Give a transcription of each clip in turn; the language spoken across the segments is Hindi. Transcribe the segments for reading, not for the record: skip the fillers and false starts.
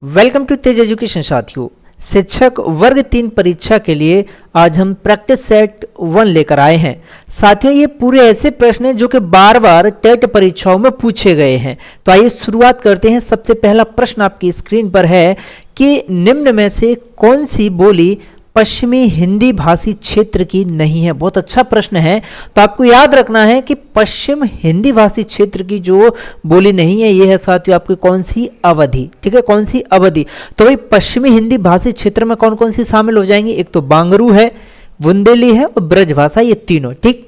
वेलकम टू तेज एजुकेशन साथियों। शिक्षक वर्ग 3 परीक्षा के लिए आज हम प्रैक्टिस सेट 1 लेकर आए हैं। साथियों, ये पूरे ऐसे प्रश्न हैं जो कि बार बार टेट परीक्षाओं में पूछे गए हैं। तो आइए शुरुआत करते हैं। सबसे पहला प्रश्न आपकी स्क्रीन पर है कि निम्न में से कौन सी बोली पश्चिमी हिंदी भाषी क्षेत्र की नहीं है। बहुत अच्छा प्रश्न है। तो आपको याद रखना है कि पश्चिम हिंदी भाषी क्षेत्र की जो बोली नहीं है ये है साथियों आपकी कौन सी अवधि। ठीक है, कौन सी अवधि। तो भाई पश्चिमी हिंदी भाषी क्षेत्र में कौन कौन सी शामिल हो जाएंगी। एक तो बांगरू है, बुंदेली है और ब्रजभाषा, ये तीनों। ठीक,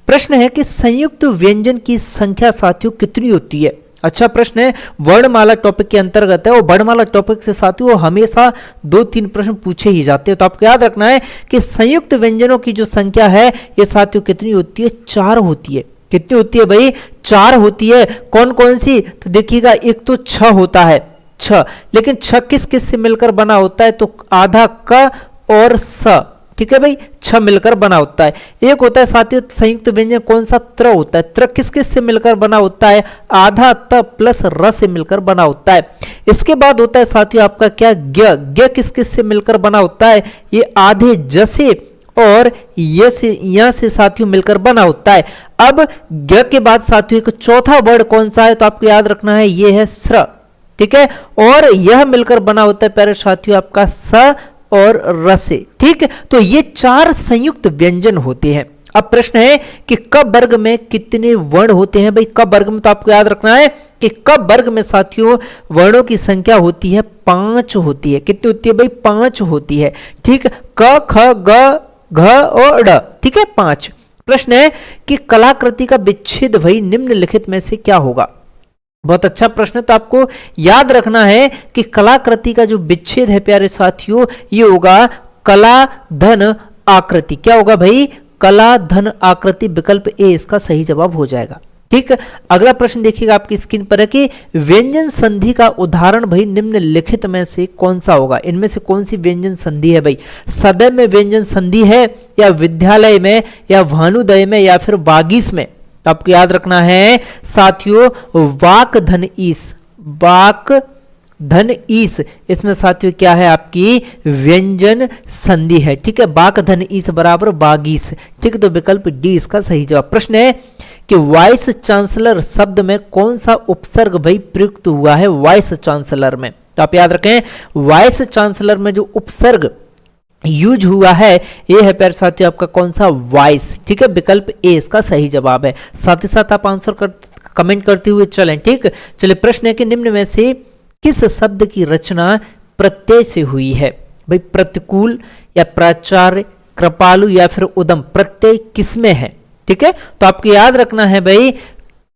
प्रश्न है कि संयुक्त व्यंजन की संख्या साथियों कितनी होती है। अच्छा प्रश्न है, वर्णमाला टॉपिक के अंतर्गत है और वर्णमाला टॉपिक से साथियों हमेशा 2-3 प्रश्न पूछे ही जाते हैं। तो आपको याद रखना है कि संयुक्त व्यंजनों की जो संख्या है ये साथियों कितनी होती है, 4 होती है। कितनी होती है भाई, 4 होती है। कौन कौन सी, तो देखिएगा एक तो 6 होता है, 6। लेकिन 6 किस किस से मिलकर बना होता है, तो आधा क और स। ठीक है भाई, 6 मिलकर बना होता है। एक होता है साथियों संयुक्त व्यंजन कौन सा, त्र होता है। त्र किस किस से मिलकर बना होता है, आधा त प्लस र से मिलकर बना होता है। इसके बाद होता है साथियों आपका क्या, ज्ञ। ज्ञ किस किस से मिलकर बना होता है, ये आधे ज से और ये से या से साथियों मिलकर बना होता है। अब ज्ञ के बाद साथियों एक चौथा वर्ड कौन सा है, तो आपको याद रखना है ये है स्र। ठीक है, और यह मिलकर बना होता है प्यारे साथियों आपका स और रसे। ठीक, तो ये 4 संयुक्त व्यंजन होते हैं। अब प्रश्न है कि क वर्ग में कितने वर्ण होते हैं। भाई क वर्ग में तो आपको याद रखना है कि क वर्ग में साथियों वर्णों की संख्या होती है 5 होती है। कितनी होती है भाई, 5 होती है। ठीक, क ख ग घ और ड। ठीक है, 5। प्रश्न है कि कलाकृति का विच्छेद भाई निम्नलिखित में से क्या होगा। बहुत अच्छा प्रश्न। तो आपको याद रखना है कि कलाकृति का जो विच्छेद है प्यारे साथियों ये होगा कला धन आकृति। क्या होगा भाई, कला धन आकृति। विकल्प ए इसका सही जवाब हो जाएगा। ठीक, अगला प्रश्न देखिएगा आपकी स्क्रीन पर है कि व्यंजन संधि का उदाहरण भाई निम्नलिखित में से कौन सा होगा। इनमें से कौन सी व्यंजन संधि है भाई, सदैव में व्यंजन संधि है या विद्यालय में या भानुदय में या फिर वागीश में। तो आपको याद रखना है साथियों वाक धन ईस, वाक धन ईस, इसमें साथियों क्या है आपकी व्यंजन संधि है। ठीक है, वाक धन ईस बराबर बागीस। ठीक, तो विकल्प डी इसका सही जवाब। प्रश्न है कि वाइस चांसलर शब्द में कौन सा उपसर्ग भाई प्रयुक्त हुआ है वाइस चांसलर में। तो आप याद रखें वाइस चांसलर में जो उपसर्ग यूज हुआ है ये है प्यारे साथियों आपका कौन सा, वाइस। ठीक है, विकल्प ए इसका सही जवाब है। साथ ही साथ आप आंसर कमेंट करते हुए चलें। ठीक, चलिए प्रश्न है कि निम्न में से किस शब्द की रचना प्रत्यय से हुई है। भाई प्रतिकूल या प्राचार्य, कृपालु या फिर उदम, प्रत्यय किसमें है। ठीक है, तो आपको याद रखना है भाई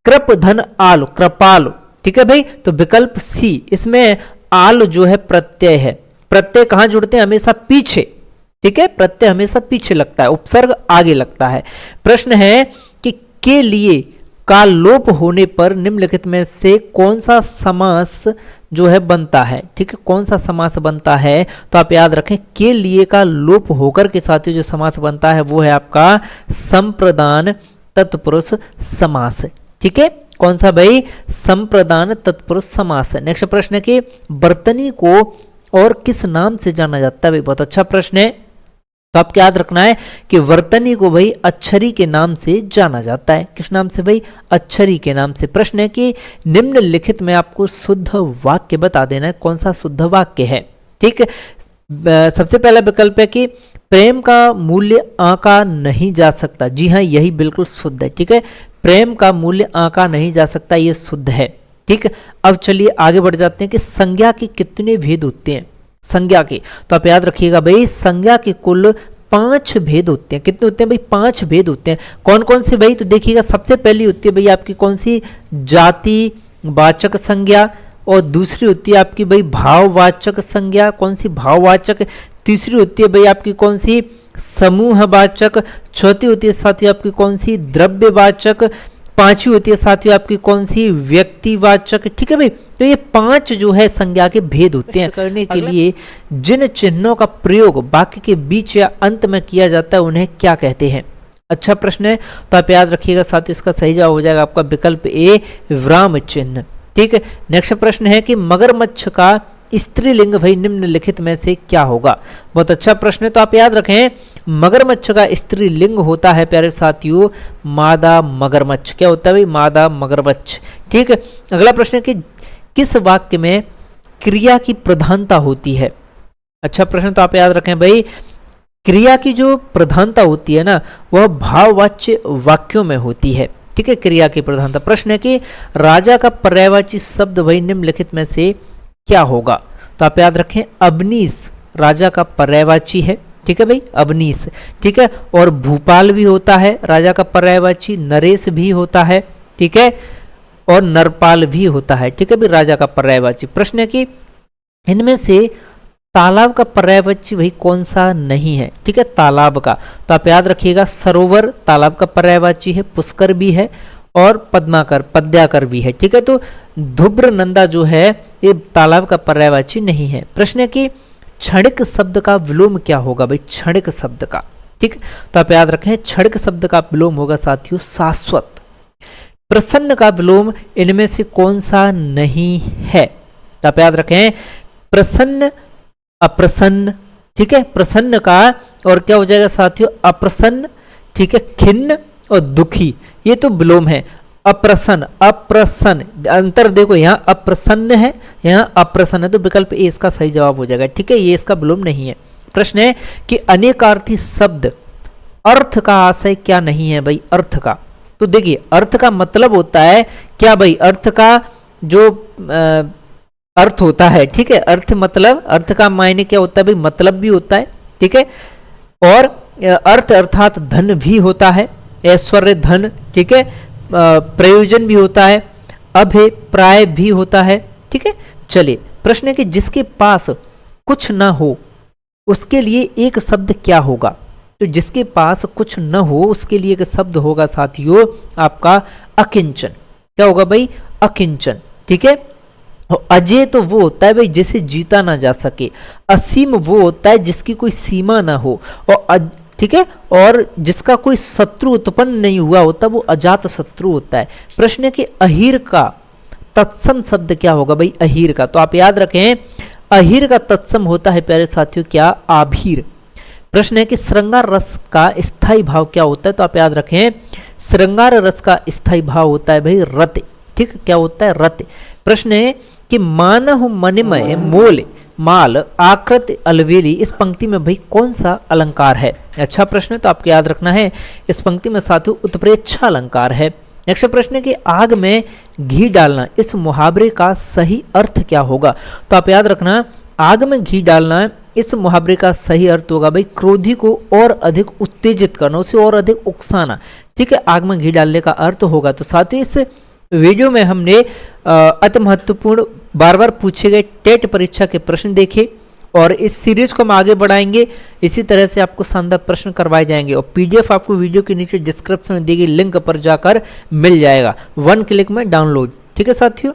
कृप धन आलु, कृपालु। ठीक है भाई, तो विकल्प सी इसमें आल जो है प्रत्यय है। प्रत्यय कहां जुड़ते हैं, हमेशा पीछे। ठीक है, प्रत्यय हमेशा पीछे लगता है, उपसर्ग आगे लगता है। प्रश्न है कि के लिए का लोप होने पर निम्नलिखित में से कौन सा समास जो है बनता है। ठीक है, कौन सा समास बनता है, तो आप याद रखें के लिए का लोप होकर के साथ जो समास बनता है वो है आपका संप्रदान तत्पुरुष समास। ठीक है, कौन सा भाई, संप्रदान तत्पुरुष समास है। नेक्स्ट प्रश्न है कि बर्तनी को और किस नाम से जाना जाता है। भाई बहुत अच्छा प्रश्न है। तो आपको याद रखना है कि वर्तनी को भाई अक्षरी के नाम से जाना जाता है। किस नाम से भाई, अक्षरी के नाम से। प्रश्न है कि निम्नलिखित में आपको शुद्ध वाक्य बता देना है, कौन सा शुद्ध वाक्य है। ठीक है, सबसे पहला विकल्प है कि प्रेम का मूल्य आंका नहीं जा सकता। जी हाँ, यही बिल्कुल शुद्ध है। ठीक है, प्रेम का मूल्य आंका नहीं जा सकता, ये शुद्ध है। ठीक, अब चलिए आगे बढ़ जाते हैं कि संज्ञा के कितने भेद होते हैं। संज्ञा के, तो आप याद रखिएगा भाई संज्ञा के कुल 5 भेद होते हैं। कितने होते हैं भाई, 5 भेद होते हैं। कौन कौन से भाई, तो देखिएगा सबसे पहली होती है भाई आपकी कौन सी, जाति वाचक संज्ञा। और दूसरी होती है आपकी भाई भाववाचक संज्ञा। कौन सी, भाववाचक। तीसरी होती है भाई आपकी कौन सी, समूहवाचक। चौथी होती है साथियों आपकी कौन सी, द्रव्यवाचक। 5वीं होती है साथियों आपकी कौन सी, व्यक्तिवाचक। ठीक है भाई, तो ये 5 जो है संज्ञा के भेद होते हैं। करने के लिए जिन चिन्हों का प्रयोग वाक्य के बीच या अंत में किया जाता है उन्हें क्या कहते हैं। अच्छा प्रश्न है, तो आप याद रखिएगा साथियों इसका सही जवाब हो जाएगा आपका विकल्प ए, विराम चिन्ह। ठीक है, नेक्स्ट प्रश्न है कि मगरमच्छ का स्त्रीलिंग भाई निम्नलिखित में से क्या होगा? बहुत अच्छा प्रश्न है। तो आप याद रखें, मगरमच्छ का स्त्रीलिंग होता है प्यारे साथियों मादा मगरमच्छ। क्या होता है भाई? मादा मगरमच्छ। ठीक है। अगला प्रश्न है कि किस वाक्य में क्रिया की प्रधानता होती है? अच्छा प्रश्न। तो आप याद रखें भाई, क्रिया की जो प्रधानता होती है ना, वह भाववाच्य वाक्यों में होती है। ठीक है, क्रिया की प्रधानता। प्रश्न है कि राजा का पर्यायवाची शब्द भाई निम्नलिखित में से क्या होगा? तो आप याद रखें, अवनीश राजा का पर्यायवाची है। ठीक है भाई, अवनीश। ठीक है। और भूपाल भी होता है राजा का पर्यायवाची, नरेश भी होता है। ठीक है। और नरपाल भी होता है। ठीक है भाई, राजा का पर्यायवाची। प्रश्न है कि इनमें से तालाब का पर्यायवाची वही कौन सा नहीं है? ठीक है, तालाब का। तो आप याद रखिएगा, सरोवर तालाब का पर्यायवाची है, पुष्कर भी है और पद्माकर पद्याकर भी है। ठीक है। तो धुब्र नंदा जो है ये तालाब का पर्यायवाची नहीं है। प्रश्न है कि क्षणिक शब्द का विलोम क्या होगा भाई? क्षणिक शब्द का। ठीक है। तो आप याद रखें, क्षणिक शब्द का विलोम होगा साथियों शाश्वत। प्रसन्न का विलोम इनमें से कौन सा नहीं है? तो आप याद रखें, प्रसन्न, अप्रसन्न। ठीक है, प्रसन्न का और क्या हो जाएगा साथियों? अप्रसन्न। ठीक है, खिन्न और दुखी, ये तो विलोम है। अप्रसन्न, अप्रसन्न, अंतर देखो, यहाँ अप्रसन्न है, यहाँ अप्रसन्न है, तो विकल्प ए इसका सही जवाब हो जाएगा। ठीक है, ये इसका विलोम नहीं है। प्रश्न है कि अनेकार्थी शब्द अर्थ का आशय क्या नहीं है भाई? अर्थ का, तो देखिए अर्थ का मतलब होता है क्या भाई? अर्थ का जो अर्थ होता है, ठीक है, अर्थ मतलब, अर्थ का मायने क्या होता है भाई? मतलब भी होता है। ठीक है। और अर्थ अर्थात धन भी होता है, ऐश्वर्य धन। ठीक है। प्रयोजन भी होता है, अभिप्राय भी होता है। ठीक है। चलिए, प्रश्न है कि जिसके पास कुछ ना हो उसके लिए एक शब्द क्या होगा? तो जिसके पास कुछ न हो उसके लिए एक शब्द होगा साथियों आपका अकिंचन। क्या होगा भाई? अकिंचन। ठीक है। अजय तो वो होता है भाई जिसे जीता ना जा सके, असीम वो होता है जिसकी कोई सीमा ना हो, और ठीक है, और जिसका कोई शत्रु उत्पन्न नहीं हुआ होता वो अजात शत्रु होता है। प्रश्न है कि अहीर का तत्सम शब्द क्या होगा भाई? अहीर का, तो आप याद रखें, अहीर का तत्सम होता है प्यारे साथियों क्या? आभीर। प्रश्न है कि श्रृंगार रस का स्थायी भाव क्या होता है? तो आप याद रखें, श्रृंगार रस का स्थायी भाव होता है भाई रति। ठीक, क्या होता है? रति। प्रश्न है कि मानह मनिमय मोल माल आकृत अलवेली, इस पंक्ति में भाई कौन सा अलंकार है? अच्छा प्रश्न है, तो आपको याद रखना है, इस पंक्ति में साथियों उत्प्रेक्षा अलंकार है। नेक्स्ट प्रश्न है कि आग में घी डालना, इस मुहावरे का सही अर्थ क्या होगा? तो आप याद रखना, आग में घी डालना, इस मुहावरे का सही अर्थ होगा भाई क्रोधी को और अधिक उत्तेजित करना, उसे और अधिक उकसाना। ठीक है, आग में घी डालने का अर्थ होगा। तो साथियों इस वीडियो में हमने अति महत्वपूर्ण बार बार पूछे गए टेट परीक्षा के प्रश्न देखे और इस सीरीज को हम आगे बढ़ाएंगे। इसी तरह से आपको शानदार प्रश्न करवाए जाएंगे और पीडीएफ आपको वीडियो के नीचे डिस्क्रिप्शन में दी गई लिंक पर जाकर मिल जाएगा, 1 क्लिक में डाउनलोड। ठीक है साथियों।